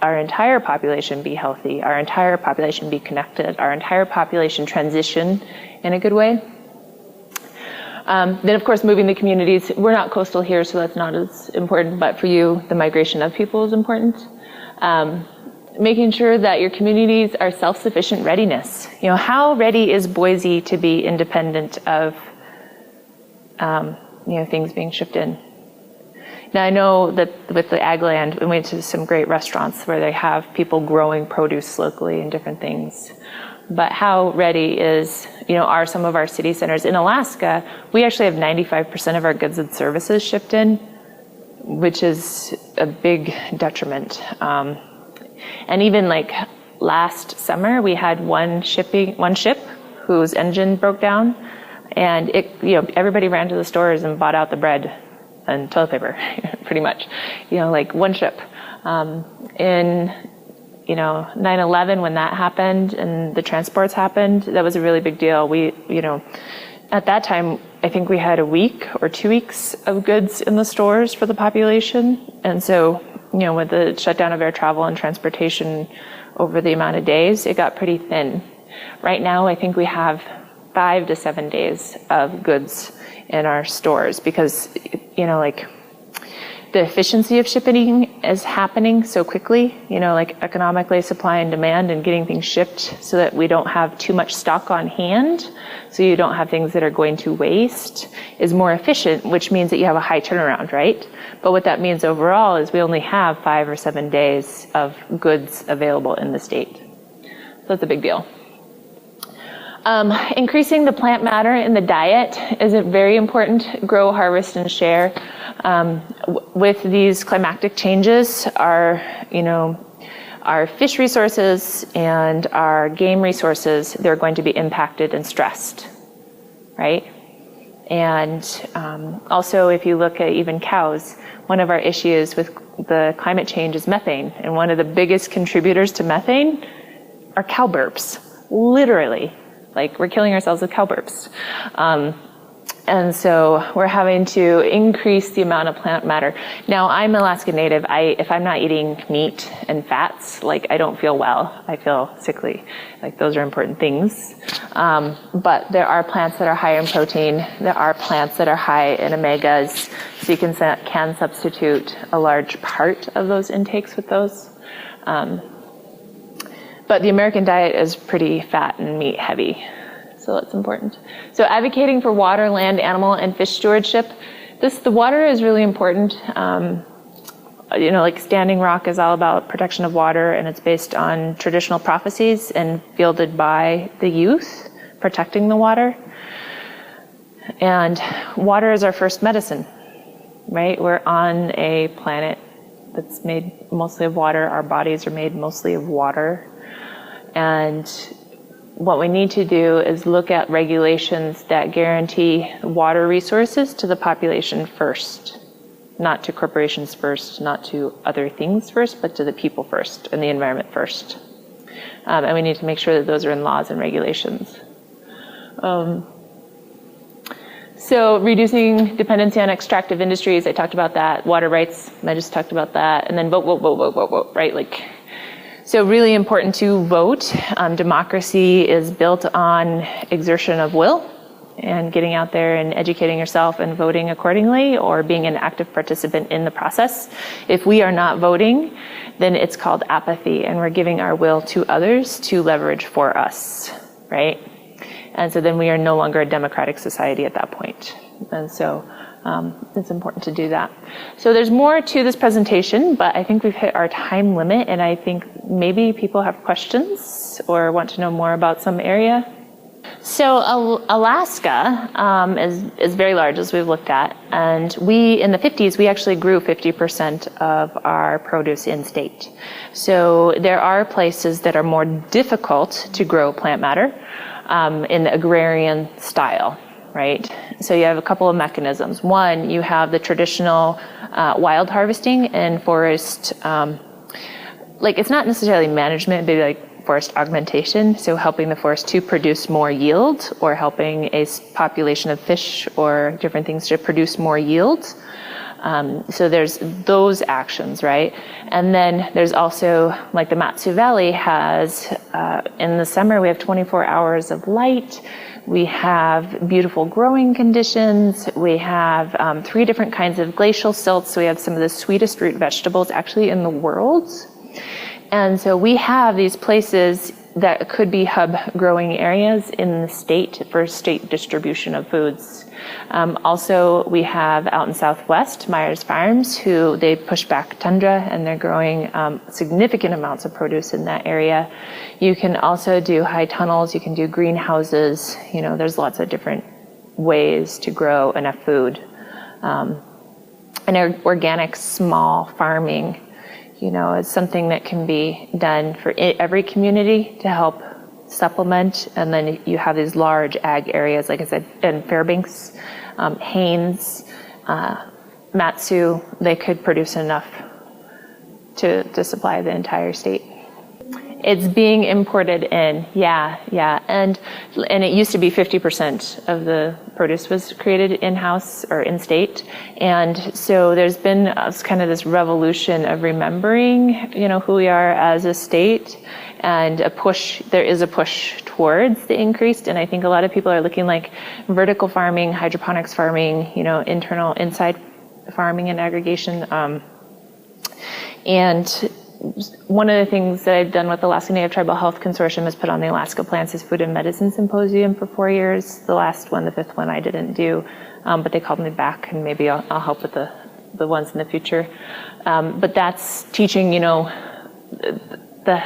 our entire population be healthy, our entire population be connected, our entire population transition in a good way. Then, of course, moving the communities. We're not coastal here, so that's not as important, but for you, the migration of people is important. Making sure that your communities are self-sufficient readiness. How ready is Boise to be independent of, things being shipped in? Now, I know that with the ag land, we went to some great restaurants where they have people growing produce locally and different things. But how ready are some of our city centers? In Alaska, we actually have 95% of our goods and services shipped in, which is a big detriment. And even like last summer, we had one ship whose engine broke down, and everybody ran to the stores and bought out the bread and toilet paper, pretty much. Like one ship. In 9/11, when that happened and the transports happened, that was a really big deal. We, at that time, I think we had a week or 2 weeks of goods in the stores for the population. And so, with the shutdown of air travel and transportation over the amount of days, it got pretty thin. Right now, I think we have 5 to 7 days of goods in our stores because, the efficiency of shipping is happening so quickly, economically, supply and demand, and getting things shipped so that we don't have too much stock on hand, so you don't have things that are going to waste, is more efficient, which means that you have a high turnaround, right? But what that means overall is we only have 5 or 7 days of goods available in the state. So that's a big deal. Increasing the plant matter in the diet is a very important. Grow, harvest, and share. With these climatic changes, our fish resources and our game resources, they're going to be impacted and stressed, right? And also, if you look at even cows, one of our issues with the climate change is methane. And one of the biggest contributors to methane are cow burps, literally. Like, we're killing ourselves with cow burps. And so we're having to increase the amount of plant matter. Now, I'm Alaska Native. If I'm not eating meat and fats, I don't feel well. I feel sickly. Those are important things. But there are plants that are high in protein. There are plants that are high in omegas. So you can substitute a large part of those intakes with those. But the American diet is pretty fat and meat heavy. So that's important. So advocating for water, land, animal, and fish stewardship. The water is really important. Like Standing Rock is all about protection of water, and it's based on traditional prophecies and fielded by the youth, protecting the water. And water is our first medicine, right? We're on a planet that's made mostly of water. Our bodies are made mostly of water. And what we need to do is look at regulations that guarantee water resources to the population first, not to corporations first, not to other things first, but to the people first and the environment first. And we need to make sure that those are in laws and regulations. So reducing dependency on extractive industries, I talked about that. Water rights, I just talked about that. And then vote, right? So really important to vote. Democracy is built on exertion of will and getting out there and educating yourself and voting accordingly, or being an active participant in the process. If we are not voting, then it's called apathy, and we're giving our will to others to leverage for us, right? And so then we are no longer a democratic society at that point. And so it's important to do that. So there's more to this presentation, but I think we've hit our time limit, and I think maybe people have questions or want to know more about some area. So Alaska is very large, as we've looked at, and in the 50s, we actually grew 50% of our produce in state. So there are places that are more difficult to grow plant matter in the agrarian style, right? So you have a couple of mechanisms. One, you have the traditional wild harvesting and forest, it's not necessarily management, but like forest augmentation, so helping the forest to produce more yield, or helping a population of fish or different things to produce more yield. So there's those actions, right? And then there's also, like the Matsu Valley has, in the summer we have 24 hours of light, we have beautiful growing conditions, we have 3 different kinds of glacial silts, so we have some of the sweetest root vegetables actually in the world. And so we have these places that could be hub growing areas in the state for state distribution of foods. Also, we have out in Southwest, Myers Farms, who they push back tundra, and they're growing significant amounts of produce in that area. You can also do high tunnels, you can do greenhouses, there's lots of different ways to grow enough food. And organic small farming, is something that can be done for every community to help supplement. And then you have these large ag areas, like I said, in Fairbanks, Haines, Matsu, they could produce enough to supply the entire state. It's being imported in, yeah. And it used to be 50% of the produce was created in-house or in-state. And so there's been kind of this revolution of remembering, who we are as a state, and there is a push towards the increased. And I think a lot of people are looking like vertical farming, hydroponics farming, inside farming and aggregation. And one of the things that I've done with the Alaska Native Tribal Health Consortium is put on the Alaska Plants as Food and Medicine Symposium for 4 years. The last one, the 5th one, I didn't do, but they called me back, and maybe I'll help with the ones in the future. But that's teaching, the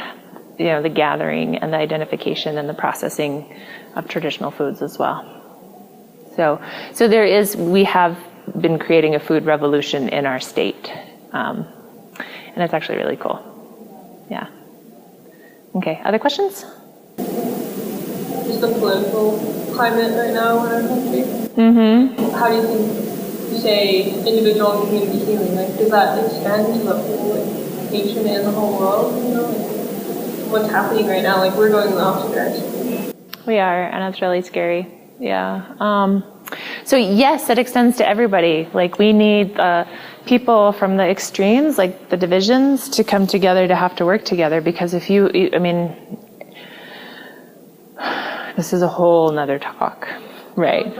gathering and the identification and the processing of traditional foods as well. So we have been creating a food revolution in our state. And it's actually really cool. Yeah. Okay, other questions? Just the political climate right now in our country. Mm-hmm. How do you think, say, individual and community healing, does that extend to the whole nation and the whole world? What's happening right now? We're going in the opposite direction. We are, and it's really scary. Yeah. So yes, it extends to everybody. We need people from the extremes, like the divisions, to come together, to have to work together. Because if this is a whole nother talk. Right.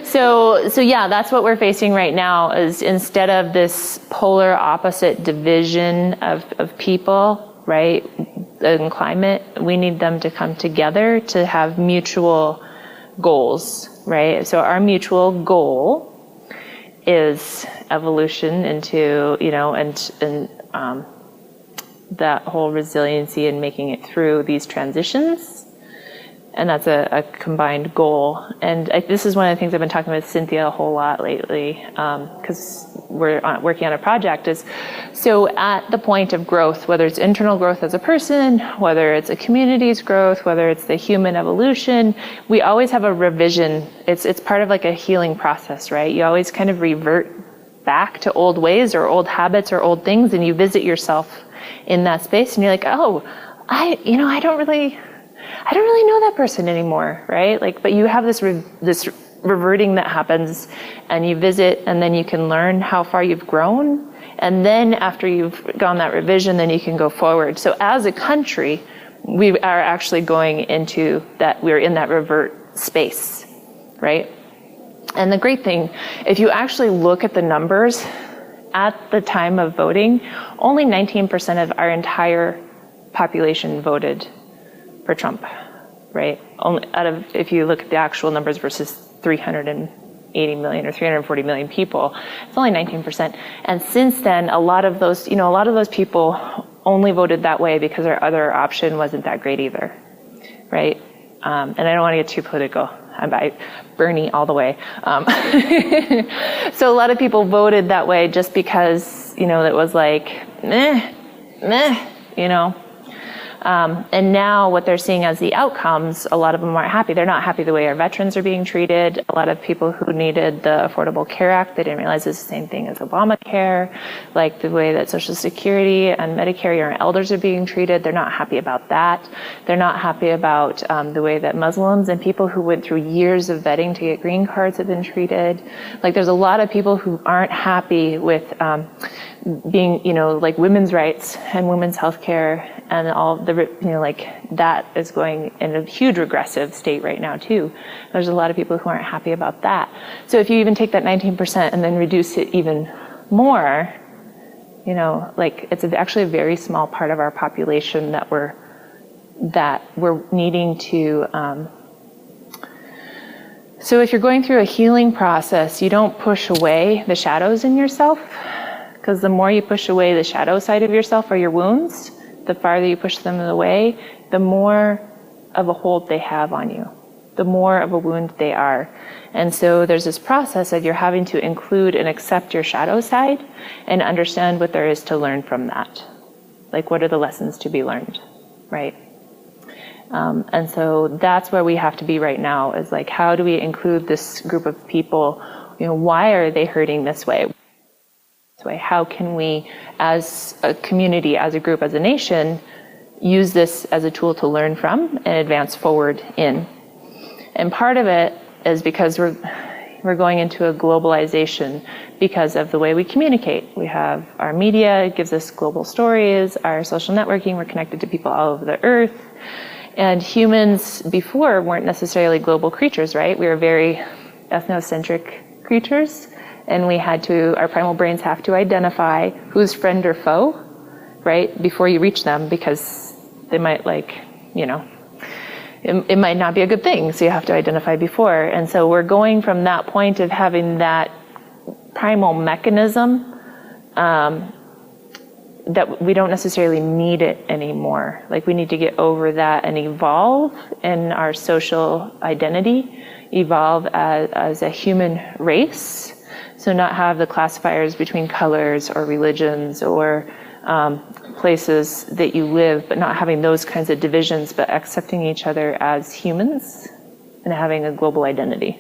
So yeah, that's what we're facing right now, is instead of this polar opposite division of people, right, in climate, we need them to come together to have mutual goals, right? So our mutual goal is evolution into, and that whole resiliency and making it through these transitions. And that's a combined goal. And this is one of the things I've been talking with Cynthia a whole lot lately, because we're working on a project, is so at the point of growth, whether it's internal growth as a person, whether it's a community's growth, whether it's the human evolution, we always have a revision. It's part of like a healing process, right? You always kind of revert back to old ways or old habits or old things, and you visit yourself in that space, and you're like, oh, I don't really know that person anymore, right? Like, but you have this reverting that happens, and you visit, and then you can learn how far you've grown, and then after you've gone that revision, then you can go forward. So as a country, we are actually going into that, we're in that revert space, right? And the great thing, if you actually look at the numbers at the time of voting, only 19% of our entire population voted for Trump, right? Only if you look at the actual numbers versus 380 million or 340 million people, it's only 19%. And since then, a lot of those people only voted that way because our other option wasn't that great either, right? And I don't want to get too political. I'm by Bernie all the way. So a lot of people voted that way just because, it was like, and now what they're seeing as the outcomes, a lot of them aren't happy. They're not happy the way our veterans are being treated. A lot of people who needed the Affordable Care Act, they didn't realize it's the same thing as Obamacare, like the way that Social Security and Medicare and elders are being treated. They're not happy about that. They're not happy about the way that Muslims and people who went through years of vetting to get green cards have been treated. Like, there's a lot of people who aren't happy with being, like women's rights and women's health care and all the, like that is going in a huge regressive state right now too. There's a lot of people who aren't happy about that. So if you even take that 19% and then reduce it even more, like it's actually a very small part of our population that we're needing to, so if you're going through a healing process, you don't push away the shadows in yourself, because the more you push away the shadow side of yourself or your wounds, the farther you push them away, the more of a hold they have on you, the more of a wound they are. And so there's this process of you're having to include and accept your shadow side and understand what there is to learn from that. Like, what are the lessons to be learned, right? And so that's where we have to be right now, is like, how do we include this group of people? Why are they hurting this way? How can we, as a community, as a group, as a nation, use this as a tool to learn from and advance forward in? And part of it is because we're going into a globalization because of the way we communicate. We have our media, it gives us global stories, our social networking, we're connected to people all over the earth. And humans before weren't necessarily global creatures, right? We were very ethnocentric creatures. And our primal brains have to identify who's friend or foe, right, before you reach them, because they might it might not be a good thing, so you have to identify before. And so we're going from that point of having that primal mechanism that we don't necessarily need it anymore. Like, we need to get over that and evolve in our social identity, evolve as a human race. So not have the classifiers between colors or religions or places that you live, but not having those kinds of divisions, but accepting each other as humans and having a global identity.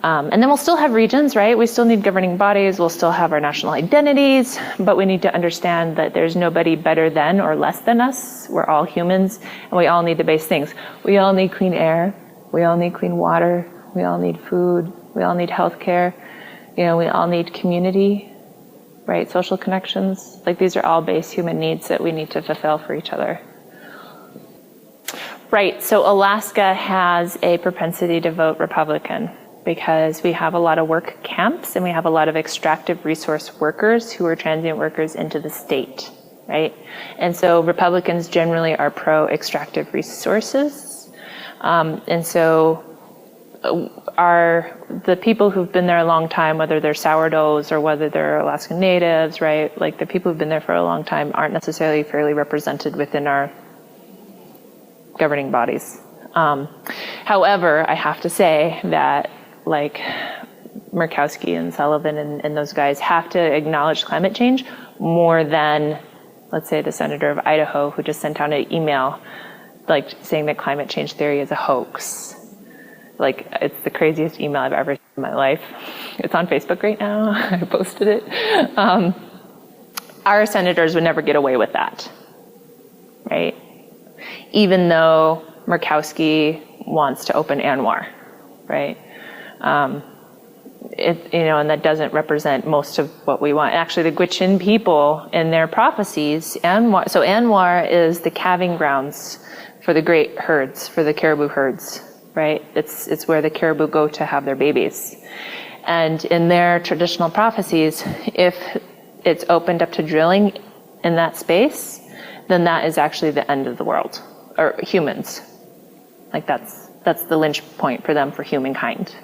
And then we'll still have regions, right? We still need governing bodies. We'll still have our national identities, but we need to understand that there's nobody better than or less than us. We're all humans, and we all need the base things. We all need clean air. We all need clean water. We all need food. We all need healthcare. We all need community, right? Social connections. Like, these are all base human needs that we need to fulfill for each other. Right, so Alaska has a propensity to vote Republican because we have a lot of work camps and we have a lot of extractive resource workers who are transient workers into the state, right? And so Republicans generally are pro-extractive resources. And so are the people who've been there a long time, whether they're sourdoughs or whether they're Alaskan natives, right? Like the people who've been there for a long time aren't necessarily fairly represented within our governing bodies. However, I have to say that like Murkowski and Sullivan and those guys have to acknowledge climate change more than, let's say, the senator of Idaho who just sent out an email like saying that climate change theory is a hoax. Like, it's the craziest email I've ever seen in my life. It's on Facebook right now. I posted it. Our senators would never get away with that, right? Even though Murkowski wants to open ANWR, right? And that doesn't represent most of what we want. Actually, the Gwich'in people in their prophecies, so ANWR is the calving grounds for the great herds, for the caribou herds, right? It's where the caribou go to have their babies. And in their traditional prophecies, if it's opened up to drilling in that space, then that is actually the end of the world, or humans. Like that's the lynch point for them, for humankind.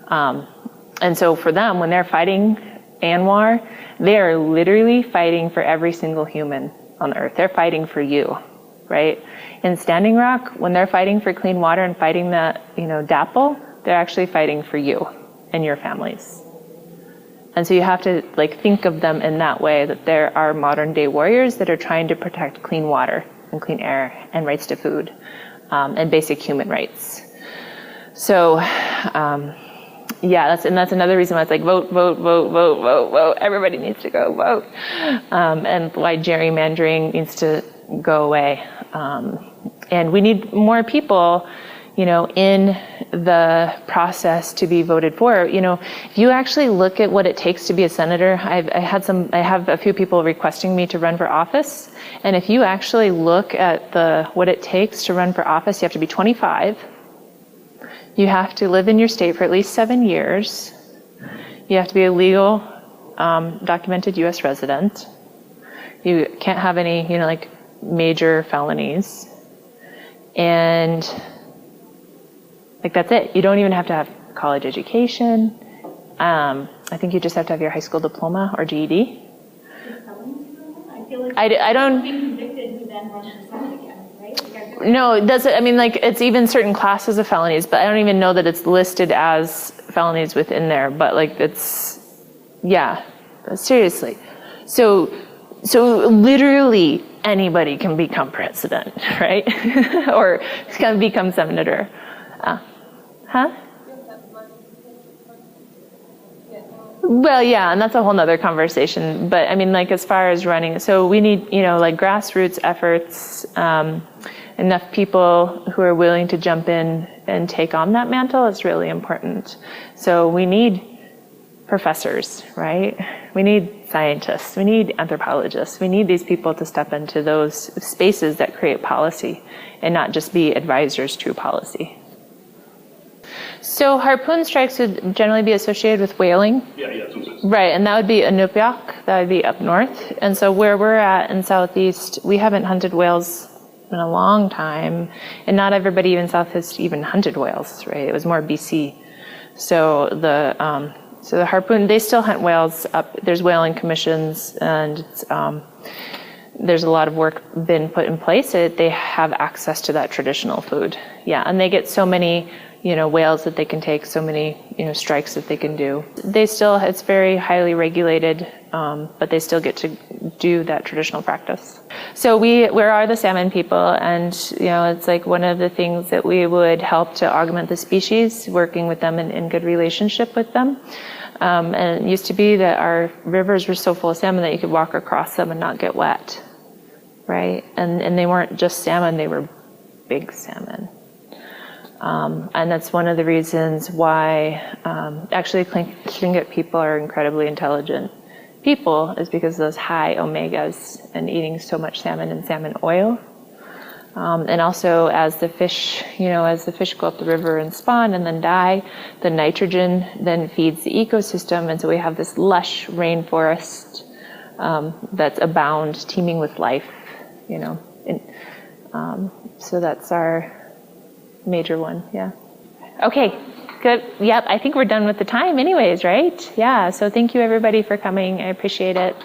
And so for them, when they're fighting ANWR, they are literally fighting for every single human on Earth. They're fighting for you, right? In Standing Rock, when they're fighting for clean water and fighting that, DAPL, they're actually fighting for you and your families. And so you have to think of them in that way, that there are modern day warriors that are trying to protect clean water and clean air and rights to food and basic human rights. So, that's another reason why it's vote, vote, vote, vote, vote, vote. Everybody needs to go vote. And why gerrymandering needs to go away. And we need more people, in the process to be voted for. If you actually look at what it takes to be a senator, I have a few people requesting me to run for office. And if you actually look at what it takes to run for office, you have to be 25. You have to live in your state for at least 7 years. You have to be a legal, documented U.S. resident. You can't have any, major felonies. And that's it. You don't even have to have college education. I think you just have to have your high school diploma or GED. I don't. Being convicted, who then runs for Senate again, right? No, it doesn't. It's even certain classes of felonies, but I don't even know that it's listed as felonies within there. But seriously. So literally anybody can become president, right? Or can become senator. Well, yeah, and that's a whole nother conversation. But as far as running, so we need, grassroots efforts, enough people who are willing to jump in and take on that mantle is really important. So we need professors, right? We need scientists, we need anthropologists, we need these people to step into those spaces that create policy and not just be advisors to policy. So harpoon strikes would generally be associated with whaling. Yeah. Right, and that would be Inupiaq, that would be up north. And so where we're at in Southeast, we haven't hunted whales in a long time, and not everybody even south has even hunted whales, right? It was more BC. So the harpoon, they still hunt whales up. There's whaling commissions, and there's a lot of work been put in place. They have access to that traditional food. Yeah, and they get so many, whales that they can take, so many, strikes that they can do. It's very highly regulated, but they still get to do that traditional practice. So we are the salmon people, and, it's one of the things that we would help to augment the species, working with them in good relationship with them. And it used to be that our rivers were so full of salmon that you could walk across them and not get wet, right? And they weren't just salmon, they were big salmon. And that's one of the reasons why actually Tlingit people are incredibly intelligent people, is because of those high omegas and eating so much salmon and salmon oil. And also as the fish go up the river and spawn and then die, the nitrogen then feeds the ecosystem. And so we have this lush rainforest that's abound, teeming with life, so that's our major one, yeah. Okay. good. Yep, I think we're done with the time anyways, right? Yeah, so thank you everybody for coming. I appreciate it.